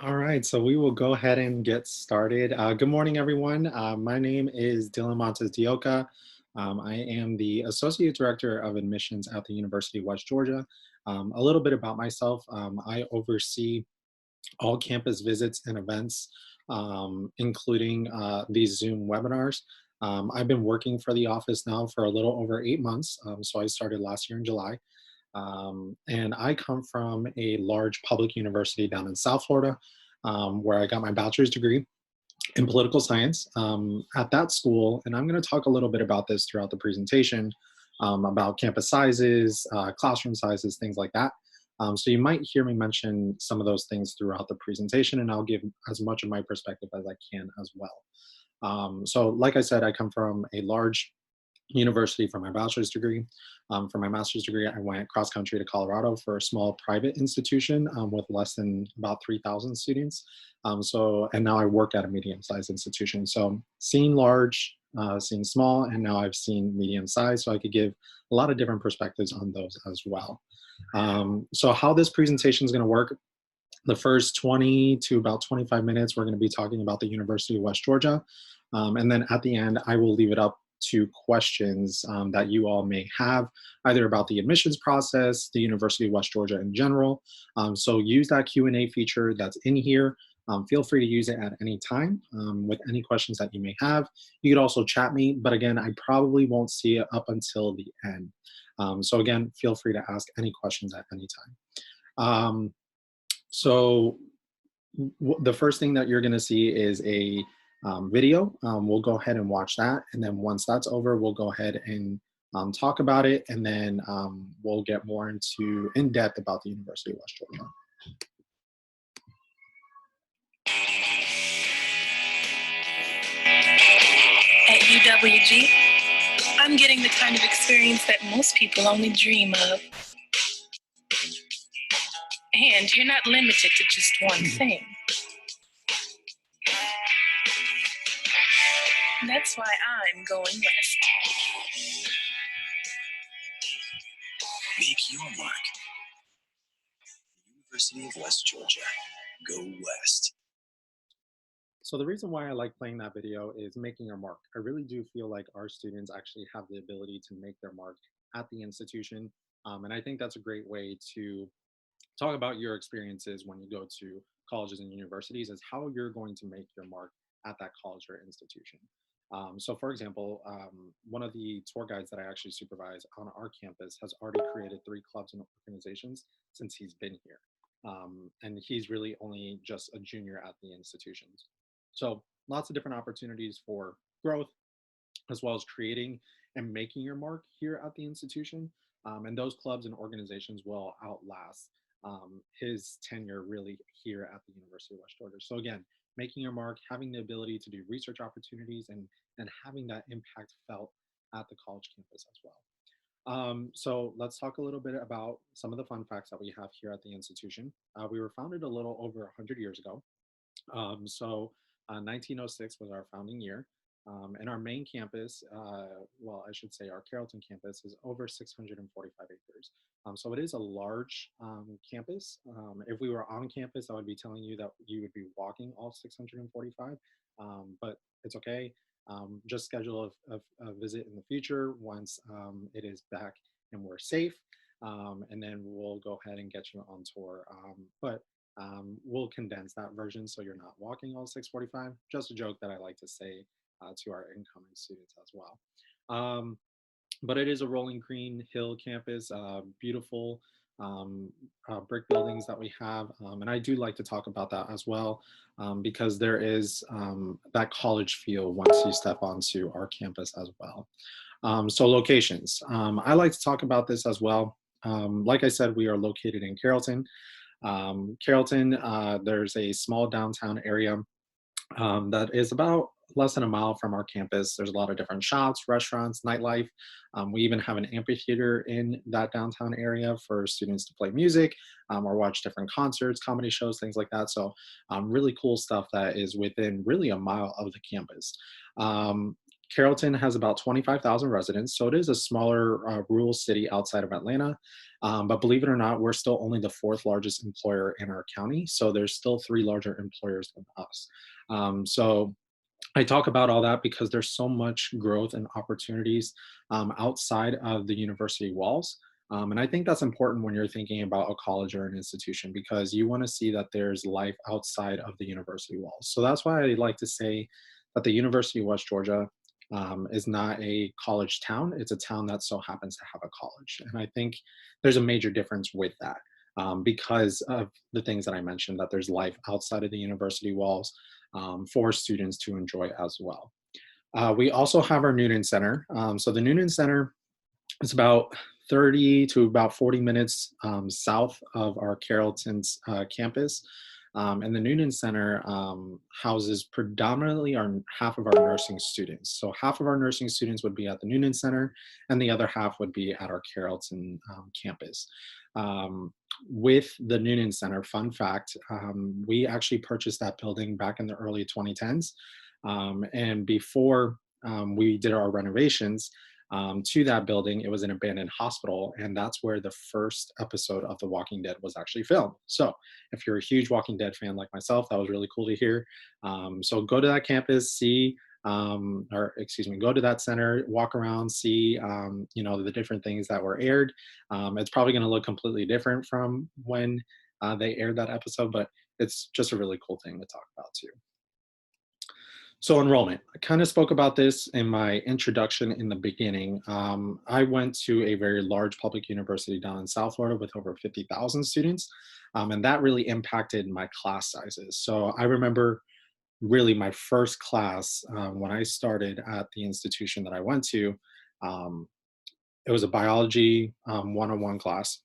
All right, so we will go ahead and get started. Good morning, everyone. My name is Dylan Montes Dioca. I am the Associate Director of Admissions at the University of West Georgia. A little bit about myself, I oversee all campus visits and events, including these Zoom webinars. I've been working for the office now for a little over 8 months, so I started last year in July. And I come from a large public university down in South Florida, where I got my bachelor's degree in political science at that school. And I'm going to talk a little bit about this throughout the presentation, about campus sizes, classroom sizes, things like that. So you might hear me mention some of those things throughout the presentation, and I'll give as much of my perspective as I can as well. So like I said, I come from a large university for my bachelor's degree. For my master's degree, I went cross country to Colorado for a small private institution with less than about 3,000 students. And now I work at a medium-sized institution. So seeing large, seeing small, and now I've seen medium-sized, so I could give a lot of different perspectives on those as well. So how this presentation is going to work, the first 20 to about 25 minutes, we're going to be talking about the University of West Georgia. And then at the end, I will leave it up to questions that you all may have, either about the admissions process, the University of West Georgia in general. So use that Q&A feature that's in here. Feel free to use it at any time with any questions that you may have. You could also chat me, but again, I probably won't see it up until the end. So again, feel free to ask any questions at any time. So the first thing that you're going to see is a video. We'll go ahead and watch that. And then once that's over, we'll go ahead and talk about it. And then we'll get more into in depth about the University of West Georgia. At UWG, I'm getting the kind of experience that most people only dream of. And you're not limited to just one thing. That's why I'm going west. Make your mark. University of West Georgia. Go West. So the reason why I like playing that video is making your mark. I really do feel like our students actually have the ability to make their mark at the institution. And I think that's a great way to talk about your experiences when you go to colleges and universities, is how you're going to make your mark at that college or institution. So for example, one of the tour guides that I actually supervise on our campus has already created 3 clubs and organizations since he's been here. And he's really only just a junior at the institutions. So lots of different opportunities for growth, as well as creating and making your mark here at the institution. And those clubs and organizations will outlast his tenure really here at the University of West Georgia. So again, making your mark, having the ability to do research opportunities, and having that impact felt at the college campus as well. So let's talk a little bit about some of the fun facts that we have here at the institution. We were founded a little over 100 years ago. 1906 was our founding year. And our main campus, well, I should say our Carrollton campus, is over 645 acres. So it is a large campus. If we were on campus, I would be telling you that you would be walking all 645, but it's okay. Just schedule a visit in the future once it is back and we're safe. And then we'll go ahead and get you on tour. But we'll condense that version so you're not walking all 645. Just a joke that I like to say to our incoming students as well. But it is a rolling green hill campus, beautiful brick buildings that we have. And I do like to talk about that as well, because there is that college feel once you step onto our campus as well. So locations, I like to talk about this as well. Like I said, we are located in Carrollton. Carrollton, there's a small downtown area that is about less than a mile from our campus. There's a lot of different shops, restaurants, nightlife. We even have an amphitheater in that downtown area for students to play music or watch different concerts, comedy shows, things like that. So really cool stuff that is within really a mile of the campus. Carrollton has about 25,000 residents, so it is a smaller rural city outside of Atlanta. But believe it or not, we're still only the fourth largest employer in our county, so there's still three larger employers than us. So I talk about all that because there's so much growth and opportunities outside of the university walls. And I think that's important when you're thinking about a college or an institution because you want to see that there's life outside of the university walls. So that's why I like to say that the University of West Georgia is not a college town. It's a town that so happens to have a college. And I think there's a major difference with that because of the things that I mentioned, that there's life outside of the university walls for students to enjoy as well. We also have our Noonan Center. So the Noonan Center is about 30 to about 40 minutes south of our Carrollton's campus. And the Noonan Center houses predominantly half of our nursing students. So half of our nursing students would be at the Noonan Center, and the other half would be at our Carrollton campus. With the Noonan Center, fun fact, we actually purchased that building back in the early 2010s. And before we did our renovations, to that building, it was an abandoned hospital, and that's where the first episode of The Walking Dead was actually filmed. So if you're a huge Walking Dead fan like myself, that was really cool to hear. So go to that campus, see, go to that center, walk around, see, the different things that were aired. It's probably going to look completely different from when they aired that episode, but it's just a really cool thing to talk about too. So enrollment, I kind of spoke about this in my introduction in the beginning. I went to a very large public university down in South Florida with over 50,000 students, and that really impacted my class sizes. So I remember really my first class when I started at the institution that I went to. Um, it was a biology 101 class,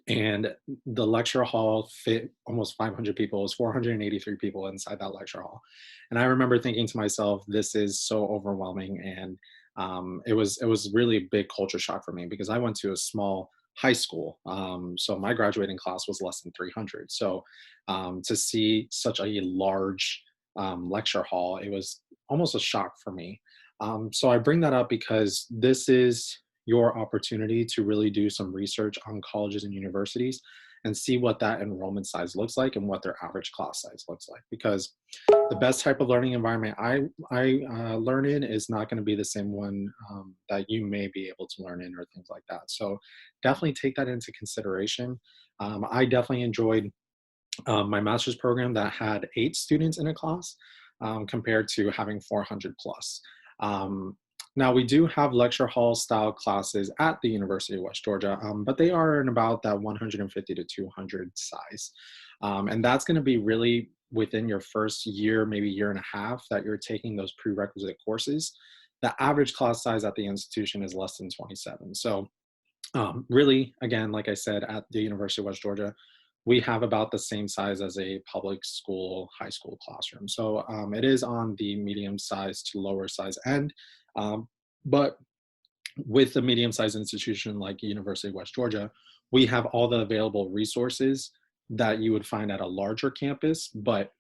and the lecture hall fit almost 500 people. It was 483 people inside that lecture hall, and I remember thinking to myself, "This is so overwhelming." And it was really a big culture shock for me because I went to a small high school, so my graduating class was less than 300. So to see such a large lecture hall, it was almost a shock for me. So I bring that up because this is your opportunity to really do some research on colleges and universities and see what that enrollment size looks like and what their average class size looks like. Because the best type of learning environment I learn in is not going to be the same one that you may be able to learn in or things like that. So definitely take that into consideration. I definitely enjoyed my master's program that had 8 students in a class compared to having 400 plus. Now we do have lecture hall style classes at the University of West Georgia, but they are in about that 150 to 200 size. And that's going to be really within your first year, maybe year and a half that you're taking those prerequisite courses. The average class size at the institution is less than 27. So really, again, like I said, at the University of West Georgia, we have about the same size as a public school, high school classroom. So it is on the medium size to lower size end. But with a medium sized institution like University of West Georgia, we have all the available resources that you would find at a larger campus, but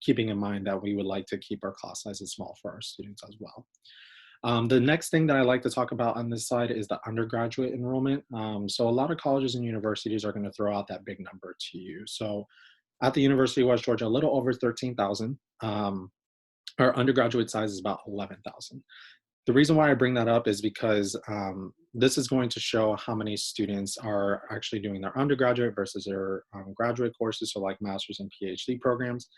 keeping in mind that we would like to keep our class sizes small for our students as well. The next thing that I like to talk about on this side is the undergraduate enrollment. So a lot of colleges and universities are going to throw out that big number to you. So at the University of West Georgia, a little over 13,000. Our undergraduate size is about 11,000. The reason why I bring that up is because this is going to show how many students are actually doing their undergraduate versus their graduate courses, so like master's and PhD programs.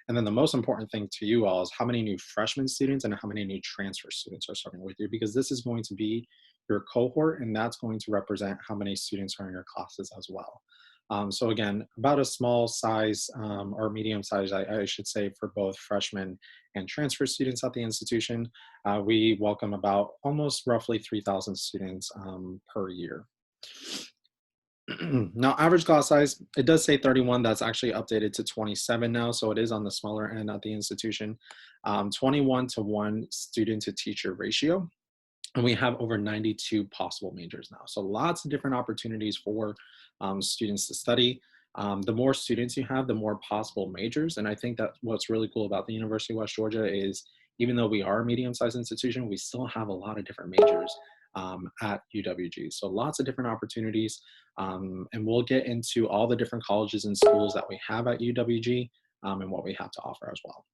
And then the most important thing to you all is how many new freshman students and how many new transfer students are starting with you, because this is going to be your cohort, and that's going to represent how many students are in your classes as well. So again, about a small size or medium size, I should say, for both freshmen and transfer students at the institution. We welcome about almost roughly 3,000 students per year. Now, average class size, it does say 31. That's actually updated to 27 now, so it is on the smaller end at the institution. 21-to-1 student to teacher ratio. And we have over 92 possible majors now. So lots of different opportunities for students to study. The more students you have, the more possible majors. And I think that what's really cool about the University of West Georgia is even though we are a medium-sized institution, we still have a lot of different majors at UWG. So lots of different opportunities. And we'll get into all the different colleges and schools that we have at UWG and what we have to offer as well.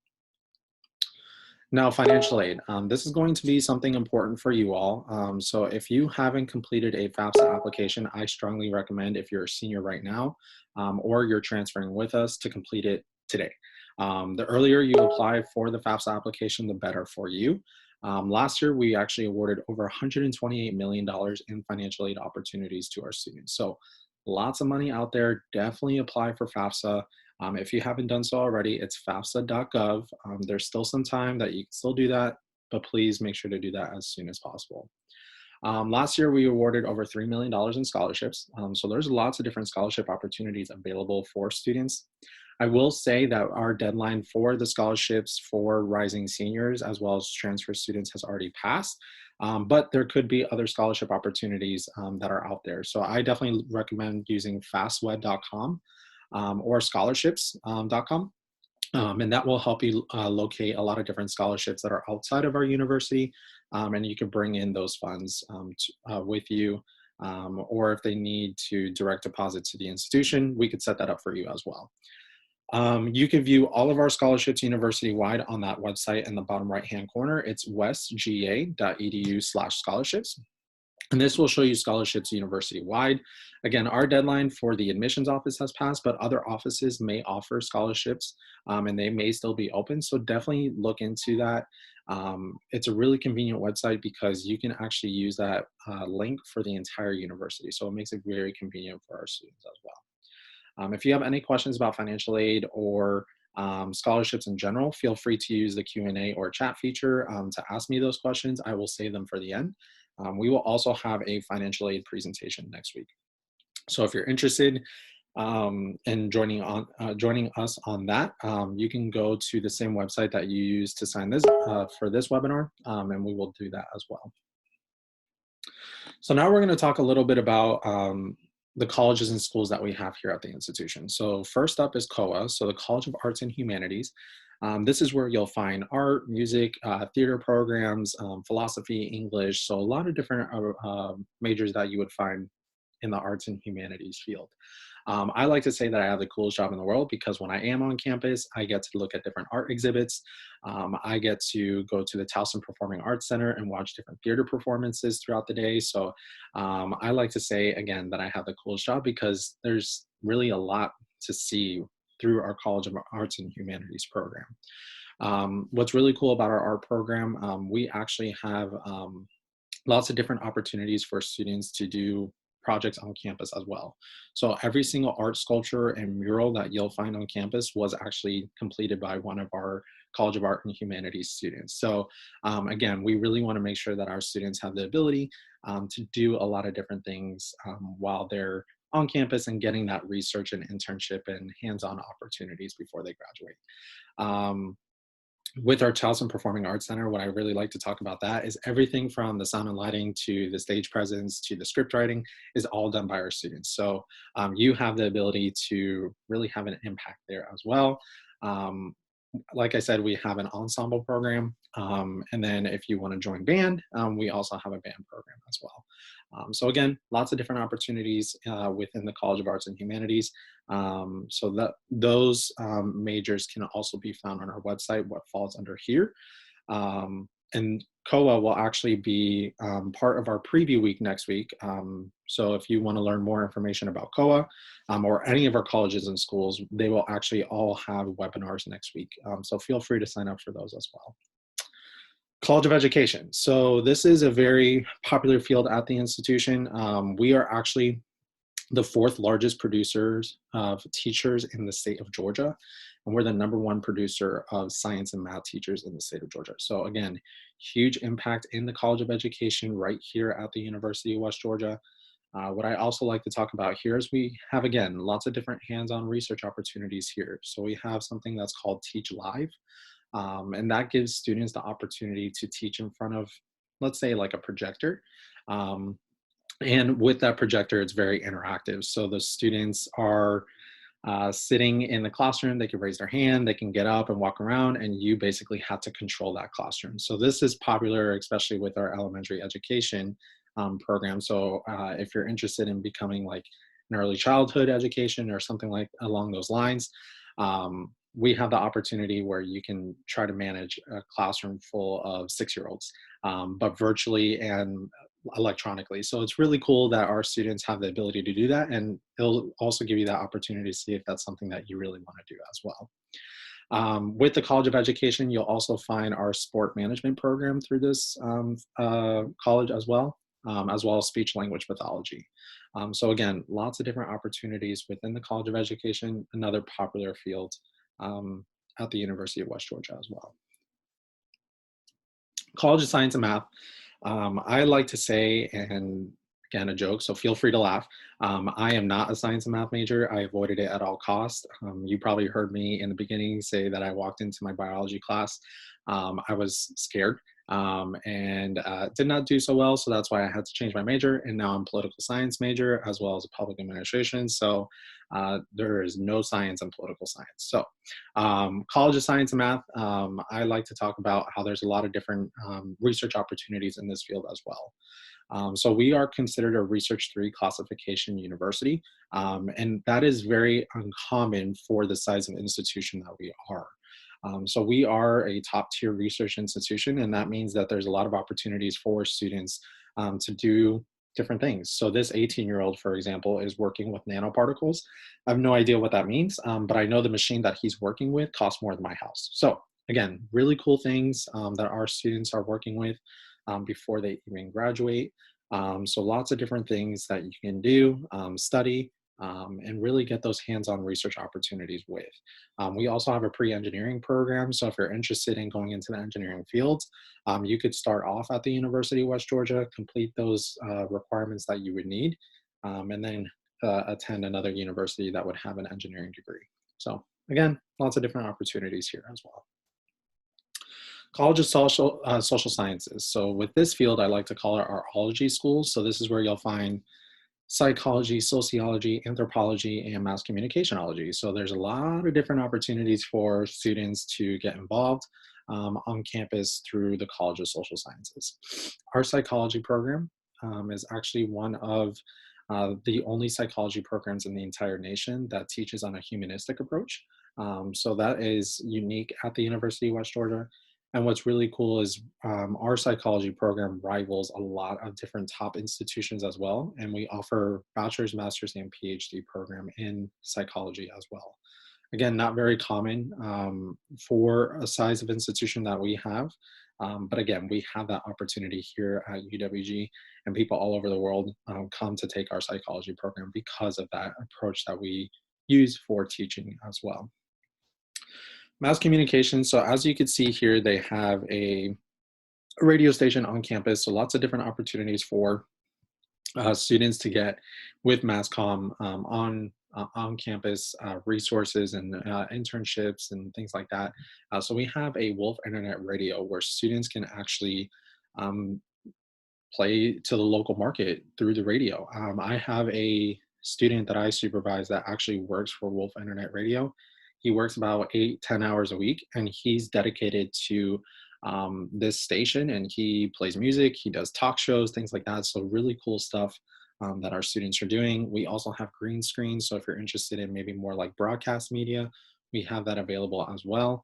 Now, financial aid. This is going to be something important for you all. So if you haven't completed a FAFSA application, I strongly recommend, if you're a senior right now or you're transferring with us, to complete it today. The earlier you apply for the FAFSA application, the better for you. Last year, we actually awarded over $128 million in financial aid opportunities to our students. So lots of money out there. Definitely apply for FAFSA. If you haven't done so already, it's fafsa.gov. There's still some time that you can still do that, but please make sure to do that as soon as possible. Last year, we awarded over $3 million in scholarships. So there's lots of different scholarship opportunities available for students. I will say that our deadline for the scholarships for rising seniors as well as transfer students has already passed, but there could be other scholarship opportunities that are out there. So I definitely recommend using fastweb.com or scholarships.com. And that will help you locate a lot of different scholarships that are outside of our university, and you can bring in those funds with you, or if they need to direct deposit to the institution, we could set that up for you as well. You can view all of our scholarships university-wide on that website in the bottom right-hand corner. It's westga.edu/scholarships. And this will show you scholarships university-wide. Again, our deadline for the admissions office has passed, but other offices may offer scholarships and they may still be open. So definitely look into that. It's a really convenient website because you can actually use that link for the entire university. So it makes it very convenient for our students as well. If you have any questions about financial aid or scholarships in general, feel free to use the Q&A or chat feature to ask me those questions. I will save them for the end. We will also have a financial aid presentation next week. So if you're interested in joining us on that, you can go to the same website that you used to sign this for this webinar, and we will do that as well. So now we're going to talk a little bit about the colleges and schools that we have here at the institution. So first up is COA, so the College of Arts and Humanities. This is where you'll find art, music, theater programs, philosophy, English, so a lot of different majors that you would find in the arts and humanities field. I like to say that I have the coolest job in the world because when I am on campus, I get to look at different art exhibits. I get to go to the Towson Performing Arts Center and watch different theater performances throughout the day. So I like to say, again, that I have the coolest job because there's really a lot to see through our College of Arts and Humanities program. What's really cool about our art program, we actually have lots of different opportunities for students to do projects on campus as well. So every single art sculpture and mural that you'll find on campus was actually completed by one of our College of Art and Humanities students. So again, we really want to make sure that our students have the ability to do a lot of different things while they're on campus and getting that research and internship and hands-on opportunities before they graduate. With our Towson Performing Arts Center, what I really like to talk about that is everything from the sound and lighting to the stage presence to the script writing is all done by our students. So you have the ability to really have an impact there as well. Like I said, we have an ensemble program. And then if you want to join band, we also have a band program as well. So again, lots of different opportunities within the College of Arts and Humanities. So that those majors can also be found on our website, what falls under here. And COA will actually be part of our preview week next week. So if you want to learn more information about COA or any of our colleges and schools, they will actually all have webinars next week. So feel free to sign up for those as well. College of Education. So this is a very popular field at the institution. We are actually the 4th largest producers of teachers in the state of Georgia. And we're the #1 producer of science and math teachers in the state of Georgia. So again, huge impact in the College of Education right here at the University of West Georgia. What I also like to talk about here is we have, again, lots of different hands-on research opportunities here. So we have something that's called Teach Live. And that gives students the opportunity to teach in front of, let's say, like a projector. And with that projector, it's very interactive. So the students are sitting in the classroom, they can raise their hand, they can get up and walk around, and you basically have to control that classroom. So this is popular, especially with our elementary education program. So if you're interested in becoming like an early childhood education or something like along those lines, we have the opportunity where you can try to manage a classroom full of 6-year-olds, but virtually and electronically. So it's really cool that our students have the ability to do that, and it'll also give you that opportunity to see if that's something that you really want to do as well. With the College of Education, you'll also find our sport management program through this college as well as speech language pathology. So again, lots of different opportunities within the College of Education, another popular field at the University of West Georgia as well. College of Science and Math. I like to say, and again, a joke, so feel free to laugh. I am not a science and math major. I avoided it at all costs. You probably heard me in the beginning say that I walked into my biology class. I was scared and did not do so well. So that's why I had to change my major. And now I'm a political science major as well as a public administration. So there is no science in political science. So College of Science and Math, I like to talk about how there's a lot of different research opportunities in this field as well. So we are considered a Research 3 classification university, and that is very uncommon for the size of institution that we are. So we are a top tier research institution, and that means that there's a lot of opportunities for students to do different things. So this 18-year-old, for example, is working with nanoparticles. I have no idea what that means, but I know the machine that he's working with costs more than my house. So again, really cool things that our students are working with before they even graduate. So lots of different things that you can do, study, and really get those hands-on research opportunities with. We also have a pre-engineering program. So if you're interested in going into the engineering fields, you could start off at the University of West Georgia, complete those requirements that you would need, and then attend another university that would have an engineering degree. So again, lots of different opportunities here as well. College of Social Sciences. So with this field, I like to call it our ology schools. So this is where you'll find psychology, sociology, anthropology, and mass communicationology. So there's a lot of different opportunities for students to get involved on campus through the College of Social Sciences. Our psychology program is actually one of the only psychology programs in the entire nation that teaches on a humanistic approach. So that is unique at the University of West Georgia. And what's really cool is our psychology program rivals a lot of different top institutions as well. And we offer bachelor's, master's, and PhD program in psychology as well. Again, not very common for a size of institution that we have. But again, we have that opportunity here at UWG, and people all over the world come to take our psychology program because of that approach that we use for teaching as well. Mass communication, so as you can see here, they have a radio station on campus, so lots of different opportunities for students to get with MassComm on campus, resources and internships and things like that. So we have a Wolf Internet Radio where students can actually play to the local market through the radio. I have a student that I supervise that actually works for Wolf Internet Radio. He works about 8-10 hours a week, and he's dedicated to this station, and he plays music, he does talk shows, things like that. So really cool stuff that our students are doing. We also have green screens. So if you're interested in maybe more like broadcast media, we have that available as well.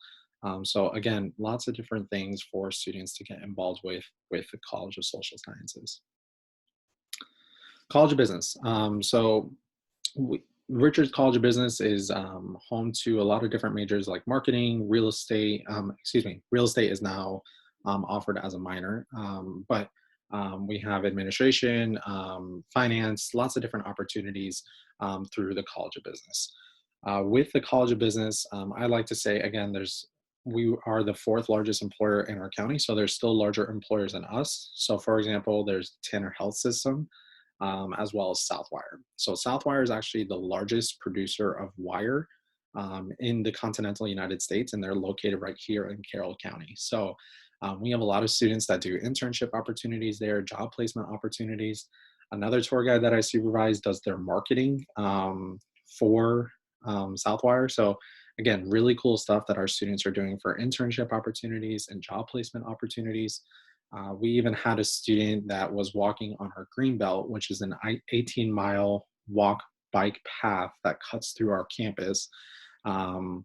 So again, lots of different things for students to get involved with the College of Social Sciences. College of Business. Richards College of Business is home to a lot of different majors like marketing, real estate. Real estate is now offered as a minor, but we have administration, finance, lots of different opportunities through the College of Business. With the College of Business, I like to say, again, we are the 4th largest employer in our county, so there's still larger employers than us. So for example, there's Tanner Health System, as well as Southwire. So Southwire is actually the largest producer of wire in the continental United States, and they're located right here in Carroll County. So we have a lot of students that do internship opportunities there, job placement opportunities. Another tour guide that I supervise does their marketing for Southwire. So again, really cool stuff that our students are doing for internship opportunities and job placement opportunities. We even had a student that was walking on our green belt, which is an 18-mile walk bike path that cuts through our campus. Um,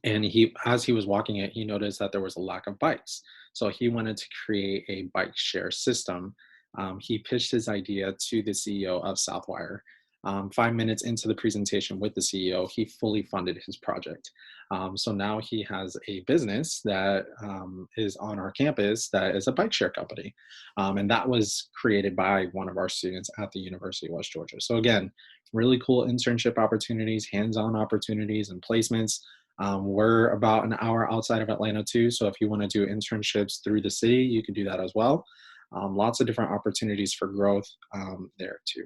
and as he was walking it, he noticed that there was a lack of bikes. So he wanted to create a bike share system. He pitched his idea to the CEO of Southwire. 5 minutes into the presentation with the CEO, he fully funded his project. So now he has a business that is on our campus that is a bike share company. And that was created by one of our students at the University of West Georgia. So again, really cool internship opportunities, hands-on opportunities, and placements. We're about an hour outside of Atlanta too, so if you want to do internships through the city, you can do that as well. Lots of different opportunities for growth there too.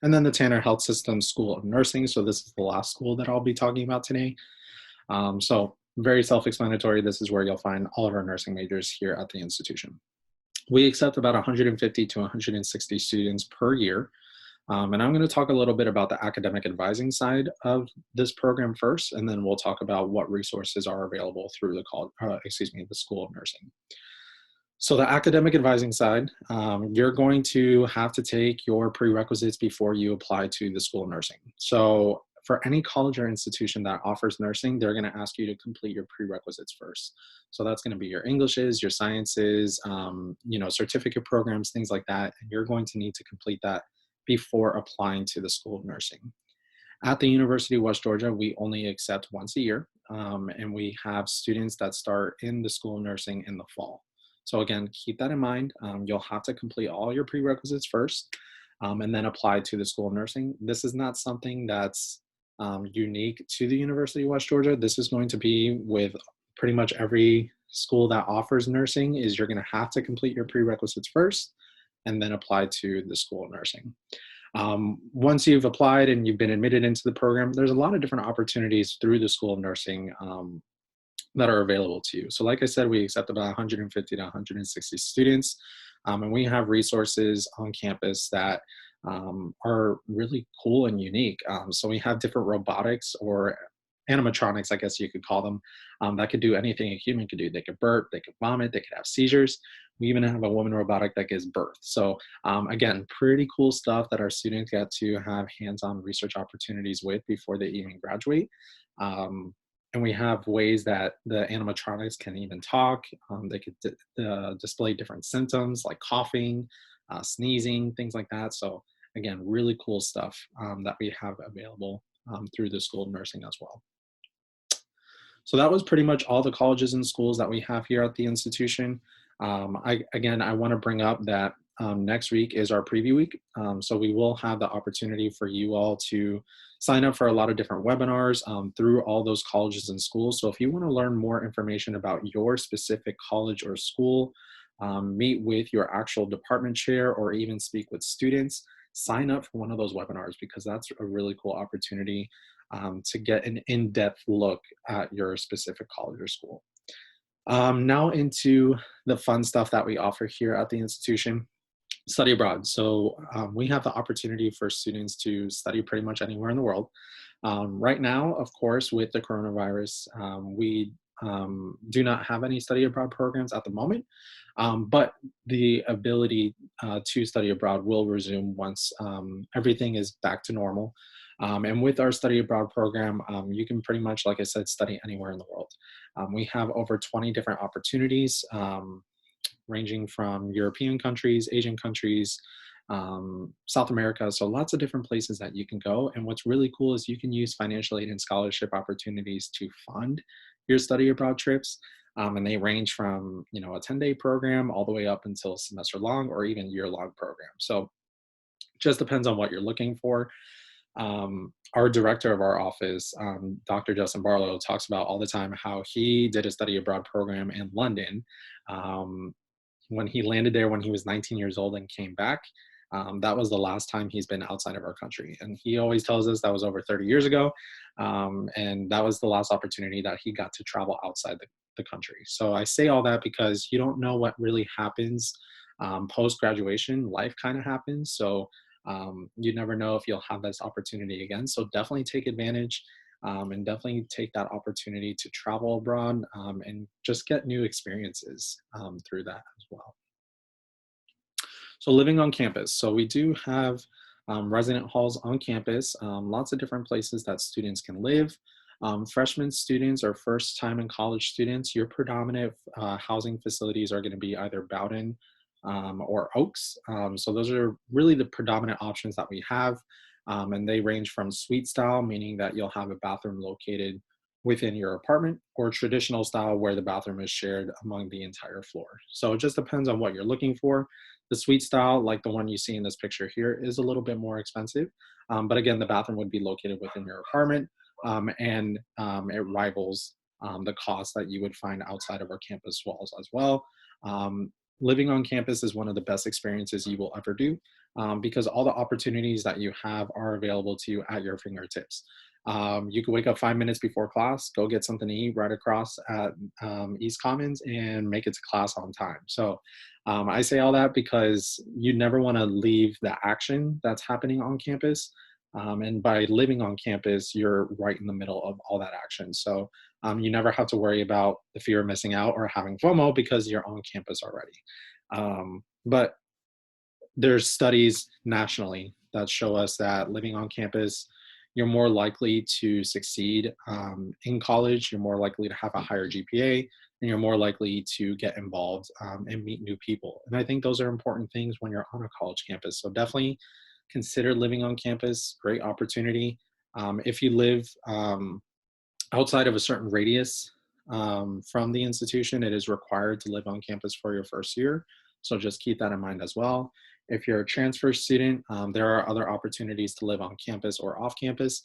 And then the Tanner Health System School of Nursing. So this is the last school that I'll be talking about today. So very self-explanatory. This is where you'll find all of our nursing majors here at the institution. We accept about 150 to 160 students per year. And I'm going to talk a little bit about the academic advising side of this program first, and then we'll talk about what resources are available through the School of Nursing. So the academic advising side, you're going to have to take your prerequisites before you apply to the School of Nursing. So for any college or institution that offers nursing, they're going to ask you to complete your prerequisites first. So that's going to be your Englishes, your sciences, certificate programs, things like that. And you're going to need to complete that before applying to the School of Nursing. At the University of West Georgia, we only accept once a year, and we have students that start in the School of Nursing in the fall. So again, keep that in mind. You'll have to complete all your prerequisites first, and then apply to the School of Nursing. This is not something that's unique to the University of West Georgia. This is going to be with pretty much every school that offers nursing. Is you're going to have to complete your prerequisites first, and then apply to the School of Nursing. Once you've applied and you've been admitted into the program, there's a lot of different opportunities through the School of Nursing that are available to you. So like I said, we accept about 150 to 160 students, and we have resources on campus that are really cool and unique. So we have different robotics or animatronics, I guess you could call them, that could do anything a human could do. They could burp, they could vomit, they could have seizures. We even have a woman robotic that gives birth. So again, pretty cool stuff that our students get to have hands-on research opportunities with before they even graduate. And we have ways that the animatronics can even talk. They could display different symptoms like coughing, sneezing, things like that. So again, really cool stuff that we have available through the School of Nursing as well. So that was pretty much all the colleges and schools that we have here at the institution. I want to bring up that next week is our preview week. So we will have the opportunity for you all to sign up for a lot of different webinars through all those colleges and schools. So if you want to learn more information about your specific college or school, meet with your actual department chair, or even speak with students, sign up for one of those webinars, because that's a really cool opportunity to get an in-depth look at your specific college or school. Now into the fun stuff that we offer here at the institution. Study abroad. So we have the opportunity for students to study pretty much anywhere in the world. Right now, of course, with the coronavirus, we do not have any study abroad programs at the moment, but the ability to study abroad will resume once everything is back to normal. And with our study abroad program, you can pretty much, like I said, study anywhere in the world. We have over 20 different opportunities, ranging from European countries, Asian countries, South America. So lots of different places that you can go. And what's really cool is you can use financial aid and scholarship opportunities to fund your study abroad trips. And they range from, a 10-day program all the way up until semester long or even year-long program. So just depends on what you're looking for. Our director of our office, Dr. Justin Barlow, talks about all the time how he did a study abroad program in London. When he landed there when he was 19 years old and came back, that was the last time he's been outside of our country. And he always tells us that was over 30 years ago. And that was the last opportunity that he got to travel outside the country. So I say all that because you don't know what really happens post-graduation. Life kind of happens. So You never know if you'll have this opportunity again. So definitely take advantage, and definitely take that opportunity to travel abroad, and just get new experiences through that as well. So living on campus. So we do have resident halls on campus, lots of different places that students can live. Freshman students or first time in college students, your predominant housing facilities are going to be either Bowdoin or Oaks. So those are really the predominant options that we have. And they range from suite style, meaning that you'll have a bathroom located within your apartment, or traditional style where the bathroom is shared among the entire floor. So it just depends on what you're looking for. The suite style, like the one you see in this picture here, is a little bit more expensive. But again, the bathroom would be located within your apartment, and it rivals the cost that you would find outside of our campus walls as well. Living on campus is one of the best experiences you will ever do, because all the opportunities that you have are available to you at your fingertips. You can wake up 5 minutes before class, go get something to eat right across at East Commons, and make it to class on time. So I say all that because you never want to leave the action that's happening on campus. And by living on campus, you're right in the middle of all that action. So you never have to worry about the fear of missing out or having FOMO because you're on campus already. But there's studies nationally that show us that living on campus, you're more likely to succeed in college, you're more likely to have a higher GPA, and you're more likely to get involved and meet new people. And I think those are important things when you're on a college campus. So definitely consider living on campus, great opportunity. If you live outside of a certain radius from the institution, it is required to live on campus for your first year. So just keep that in mind as well. If you're a transfer student, there are other opportunities to live on campus or off campus.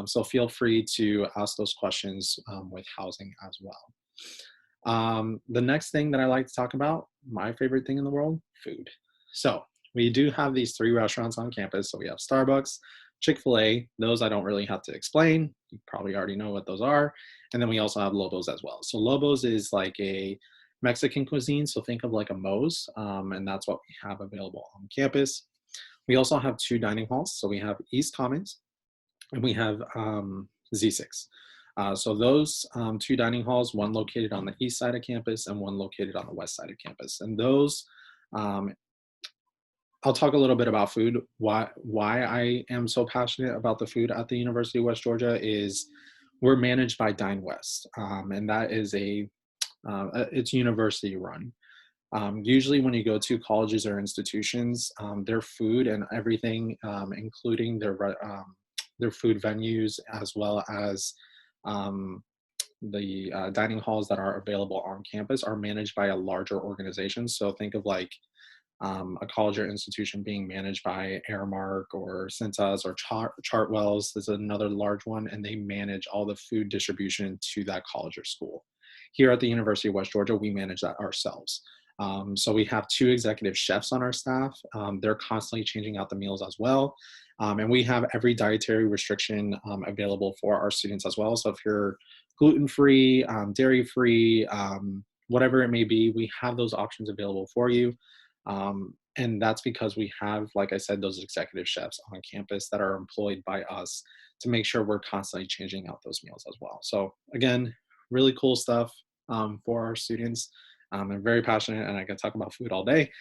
So feel free to ask those questions with housing as well. The next thing that I like to talk about, my favorite thing in the world, food. So we do have these 3 restaurants on campus. So we have Starbucks, Chick-fil-A, those I don't really have to explain. You probably already know what those are. And then we also have Lobos as well. So Lobos is like a Mexican cuisine. So think of like a Moe's, and that's what we have available on campus. We also have 2 dining halls. So we have East Commons and we have Z6. So those 2 dining halls, one located on the east side of campus and one located on the west side of campus. And those, I'll talk a little bit about food. Why I am so passionate about the food at the University of West Georgia is we're managed by Dine West, and that is it's university run. Usually when you go to colleges or institutions, their food and everything, including their food venues, as well as the dining halls that are available on campus, are managed by a larger organization. So think of like a college or institution being managed by Airmark or Cintas or Chartwells is another large one, and they manage all the food distribution to that college or school. Here at the University of West Georgia, we manage that ourselves. So we have 2 executive chefs on our staff. They're constantly changing out the meals as well. And we have every dietary restriction available for our students as well. So if you're gluten-free, dairy-free, whatever it may be, we have those options available for you. And that's because we have, like I said, those executive chefs on campus that are employed by us to make sure we're constantly changing out those meals as well. So again, really cool stuff for our students. I'm very passionate and I can talk about food all day,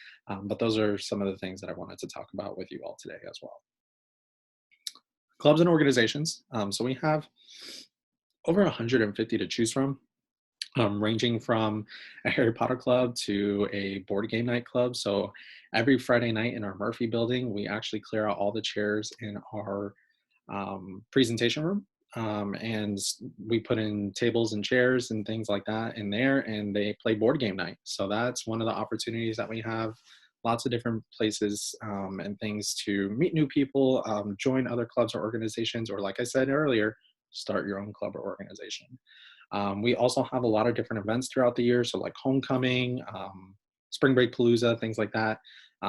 but those are some of the things that I wanted to talk about with you all today as well. Clubs and organizations. So we have over 150 to choose from. Ranging from a Harry Potter club to a board game night club. So every Friday night in our Murphy building, we actually clear out all the chairs in our presentation room. And we put in tables and chairs and things like that in there, and they play board game night. So that's one of the opportunities that we have. Lots of different places and things to meet new people, join other clubs or organizations, or like I said earlier, start your own club or organization. We also have a lot of different events throughout the year. So like homecoming, spring break palooza, things like that,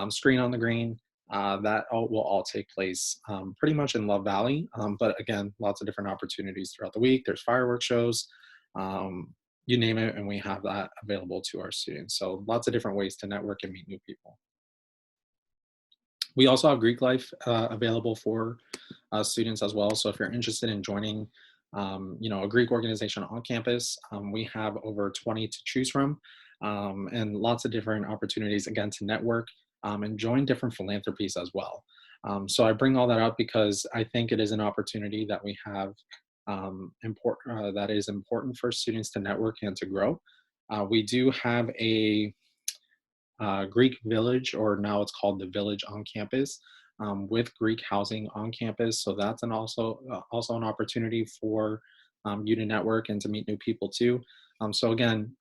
screen on the green, that will all take place pretty much in Love Valley. But again, lots of different opportunities throughout the week. There's fireworks shows, you name it, and we have that available to our students. So lots of different ways to network and meet new people. We also have Greek Life available for students as well. So if you're interested in joining, a Greek organization on campus, we have over 20 to choose from, and lots of different opportunities, again, to network and join different philanthropies as well. So I bring all that up because I think it is an opportunity that we have that is important for students to network and to grow. We do have a Greek Village, or now it's called the Village on campus, with Greek housing on campus. So that's also an opportunity for you to network and to meet new people too. So again,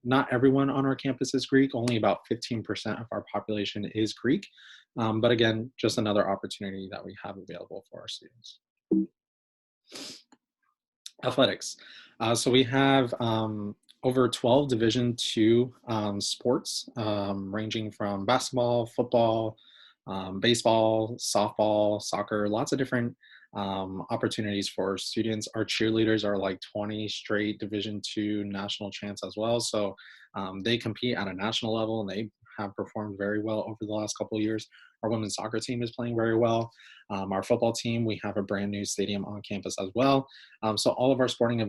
not everyone on our campus is Greek. Only about 15% of our population is Greek. But again, just another opportunity that we have available for our students. Athletics. So we have over 12 Division II sports, ranging from basketball, football, baseball, softball, soccer, lots of different opportunities for students. Our cheerleaders are like 20 straight Division II national champs as well. So they compete at a national level, and they have performed very well over the last couple of years. Our women's soccer team is playing very well. Our football team, we have a brand new stadium on campus as well. So all of our sporting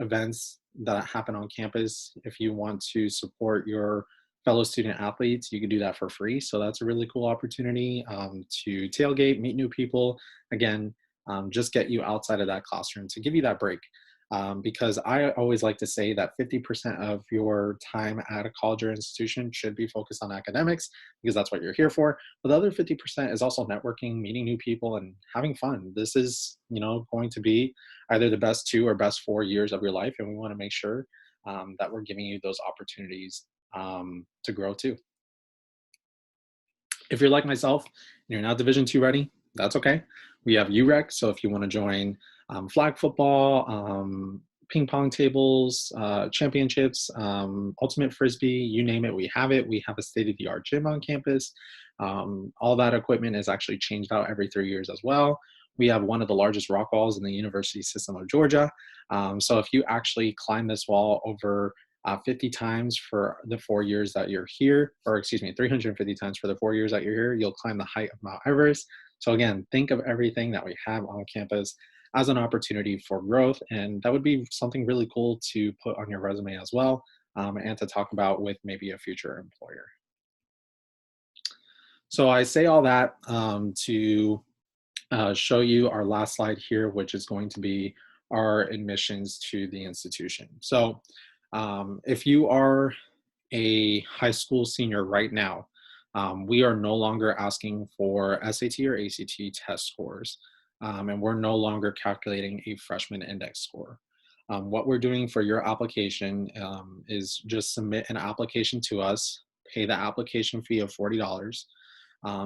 events that happen on campus, if you want to support your fellow student athletes, you can do that for free. So that's a really cool opportunity to tailgate, meet new people. Again, just get you outside of that classroom to give you that break. Because I always like to say that 50% of your time at a college or institution should be focused on academics, because that's what you're here for. But the other 50% is also networking, meeting new people, and having fun. This is, going to be either the best 2 or best 4 years of your life, and we want to make sure that we're giving you those opportunities to grow too. If you're like myself and you're not Division II ready, that's okay. We have UREC, so if you want to join flag football, ping pong tables, championships, ultimate frisbee, you name it, we have it. We have a state-of-the-art gym on campus. All that equipment is actually changed out every 3 years as well. We have one of the largest rock walls in the University System of Georgia. So if you actually climb this wall over 50 times for the 4 years that you're here, or excuse me, 350 times for the 4 years that you're here, you'll climb the height of Mount Everest. So again, think of everything that we have on campus as an opportunity for growth. And that would be something really cool to put on your resume as well, and to talk about with maybe a future employer. So I say all that to show you our last slide here, which is going to be our admissions to the institution. So if you are a high school senior right now, we are no longer asking for SAT or ACT test scores, and we're no longer calculating a freshman index score. What we're doing for your application is just submit an application to us, pay the application fee of $40,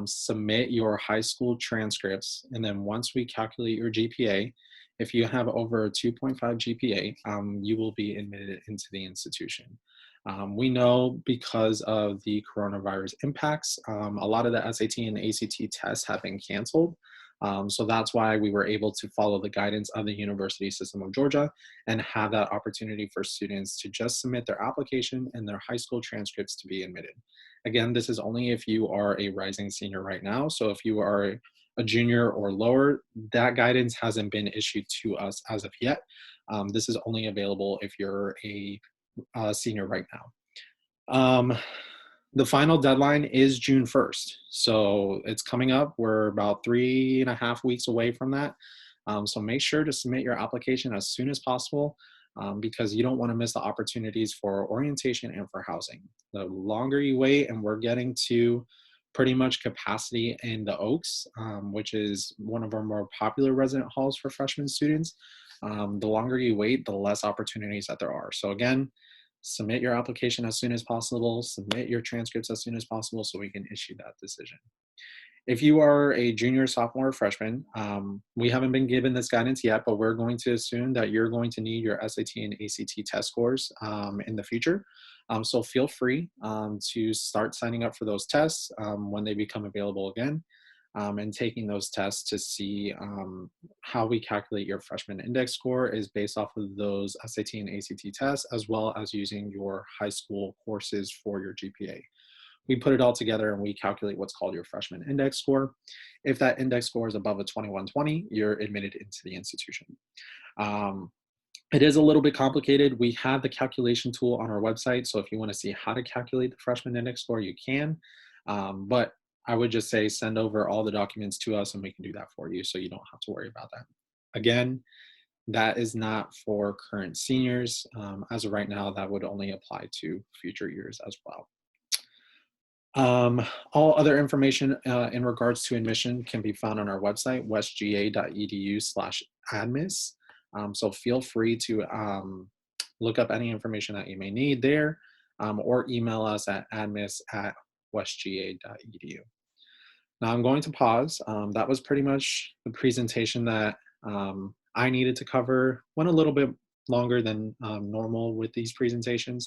submit your high school transcripts, and then once we calculate your GPA, if you have over a 2.5 GPA, you will be admitted into the institution. We know because of the coronavirus impacts, a lot of the SAT and ACT tests have been canceled. So that's why we were able to follow the guidance of the University System of Georgia and have that opportunity for students to just submit their application and their high school transcripts to be admitted. Again, this is only if you are a rising senior right now. So if you are a junior or lower, that guidance hasn't been issued to us as of yet. This is only available if you're a senior right now. The final deadline is June 1st. So it's coming up. We're about 3.5 weeks away from that. So make sure to submit your application as soon as possible, because you don't want to miss the opportunities for orientation and for housing. The longer you wait, and we're getting to pretty much capacity in the Oaks, which is one of our more popular resident halls for freshman students, the longer you wait, the less opportunities that there are. So again, submit your application as soon as possible, submit your transcripts as soon as possible so we can issue that decision. If you are a junior, sophomore, or freshman, we haven't been given this guidance yet, but we're going to assume that you're going to need your SAT and ACT test scores in the future. So feel free to start signing up for those tests when they become available again, and taking those tests to see how we calculate your freshman index score is based off of those SAT and ACT tests, as well as using your high school courses for your GPA. we put it all together and we calculate what's called your freshman index score. If that index score is above a 2120, you're admitted into the institution. It is a little bit complicated. We have the calculation tool on our website, so if you want to see how to calculate the freshman index score, you can. But I would just say send over all the documents to us and we can do that for you, so you don't have to worry about that. Again, that is not for current seniors. As of right now, that would only apply to future years as well. All other information in regards to admission can be found on our website, westga.edu/admis. So feel free to look up any information that you may need there, or email us at admis@westga.edu. Now I'm going to pause. That was pretty much the presentation that I needed to cover. Went a little bit longer than normal with these presentations.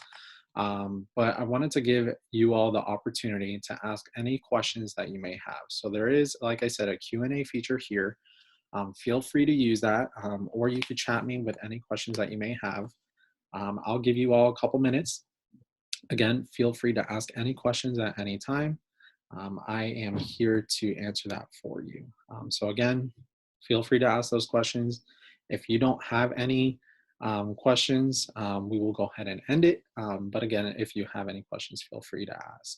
But I wanted to give you all the opportunity to ask any questions that you may have. So there is, like I said, a Q&A feature here. Feel free to use that, or you could chat me with any questions that you may have. I'll give you all a couple minutes. Again, feel free to ask any questions at any time. I am here to answer that for you. So again, feel free to ask those questions. If you don't have any questions, we will go ahead and end it. But again, if you have any questions, feel free to ask.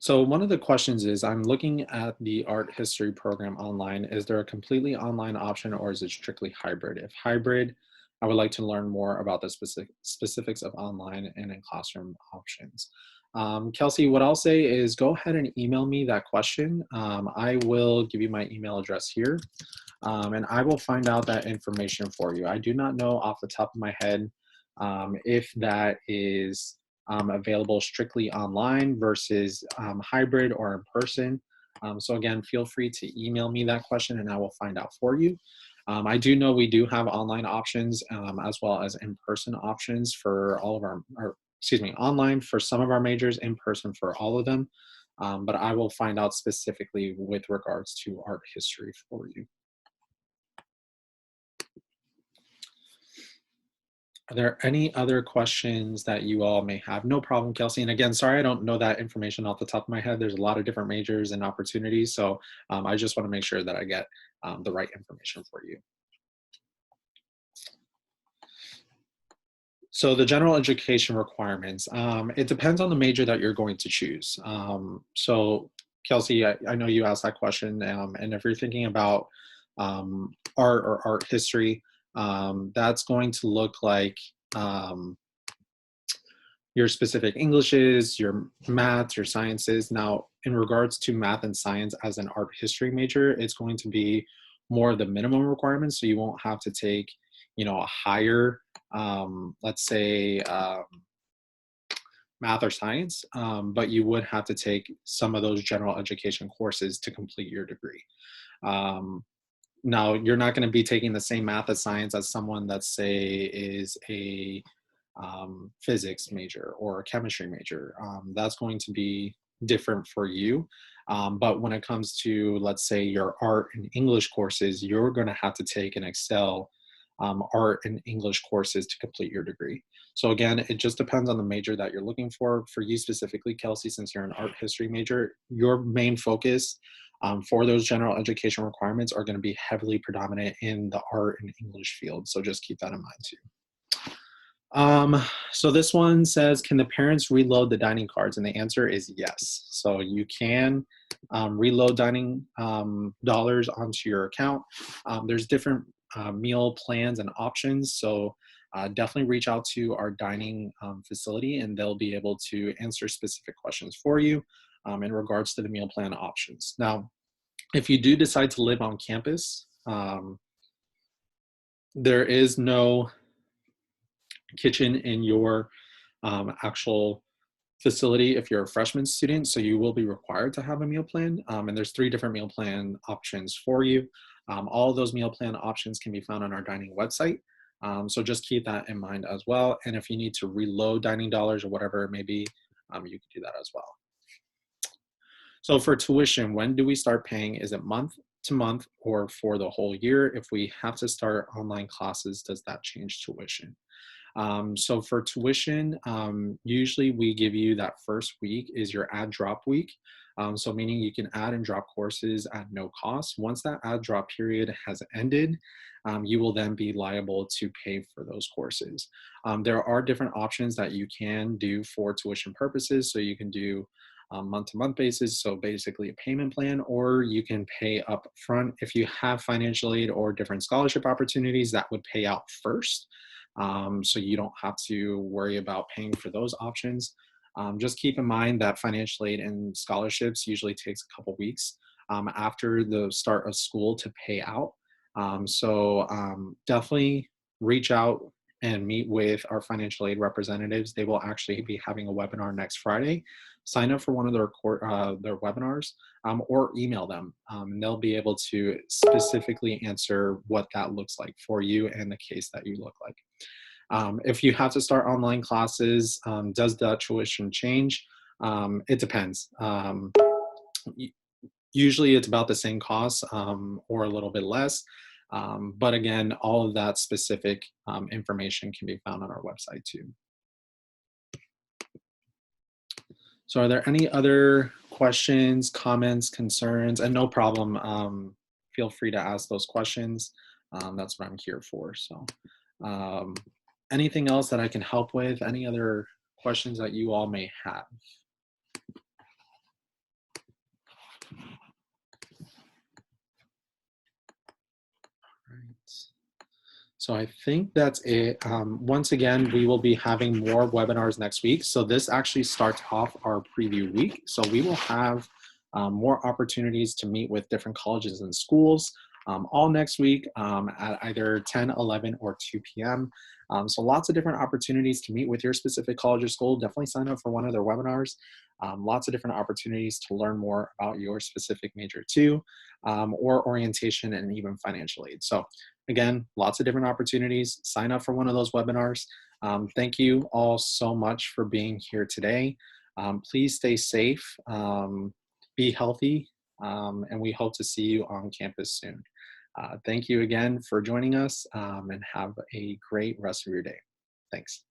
So one of the questions is, I'm looking at the art history program online. Is there a completely online option or is it strictly hybrid? If hybrid, I would like to learn more about the specifics of online and in classroom options. Kelsey, what I'll say is go ahead and email me that question. I will give you my email address here, and I will find out that information for you. I do not know off the top of my head if that is available strictly online versus hybrid or in person. So again, feel free to email me that question and I will find out for you. I do know we do have online options as well as in-person options for all of our, online for some of our majors, in person for all of them. But I will find out specifically with regards to art history for you. Are there any other questions that you all may have? No problem, Kelsey. And again, sorry, I don't know that information off the top of my head. There's a lot of different majors and opportunities. So I just want to make sure that I get the right information for you. So the general education requirements, it depends on the major that you're going to choose. So Kelsey, I know you asked that question, and if you're thinking about art or art history, that's going to look like your specific Englishes, your maths, your sciences. Now, in regards to math and science as an art history major, it's going to be more of the minimum requirements. So you won't have to take, a higher, let's say, math or science, but you would have to take some of those general education courses to complete your degree. Now, you're not going to be taking the same math as science as someone that, say, is a physics major or a chemistry major. That's going to be different for you. But when it comes to, let's say, your art and English courses, you're going to have to take and excel art and English courses to complete your degree. So again, it just depends on the major that you're looking for. For you specifically, Kelsey, since you're an art history major, your main focus for those general education requirements are going to be heavily predominant in the art and English field. So just keep that in mind too. So this one says, can the parents reload the dining cards? And the answer is yes. So you can reload dining dollars onto your account. There's different meal plans and options. So definitely reach out to our dining facility and they'll be able to answer specific questions for you in regards to the meal plan options. Now, if you do decide to live on campus, there is no kitchen in your actual facility if you're a freshman student, so you will be required to have a meal plan, and there's 3 different meal plan options for you. All of those meal plan options can be found on our dining website, so just keep that in mind as well. And if you need to reload dining dollars or whatever it may be, you can do that as well. So for tuition, when do we start paying? Is it month to month or for the whole year? If we have to start online classes, does that change tuition? So for tuition, usually we give you that first week is your add drop week. So meaning you can add and drop courses at no cost. Once that add drop period has ended, you will then be liable to pay for those courses. There are different options that you can do for tuition purposes. So you can do month-to-month basis, so basically a payment plan, or you can pay up front. If you have financial aid or different scholarship opportunities, that would pay out first. So you don't have to worry about paying for those options. Just keep in mind that financial aid and scholarships usually takes a couple weeks after the start of school to pay out. Definitely reach out and meet with our financial aid representatives. They will actually be having a webinar next Friday. Sign up for one of their webinars or email them. And they'll be able to specifically answer what that looks like for you and the case that you look like. If you have to start online classes, does the tuition change? It depends. Usually it's about the same cost or a little bit less. But again, all of that specific information can be found on our website too. So are there any other questions, comments, concerns? And no problem, feel free to ask those questions. That's what I'm here for. So anything else that I can help with? Any other questions that you all may have? So I think that's it. Once again, we will be having more webinars next week. So this actually starts off our preview week. So we will have more opportunities to meet with different colleges and schools all next week at either 10, 11, or 2 p.m. So lots of different opportunities to meet with your specific college or school. Definitely sign up for one of their webinars. Lots of different opportunities to learn more about your specific major too, or orientation and even financial aid. So again, lots of different opportunities. Sign up for one of those webinars. Thank you all so much for being here today. Please stay safe, be healthy, and we hope to see you on campus soon. Thank you again for joining us and have a great rest of your day. Thanks.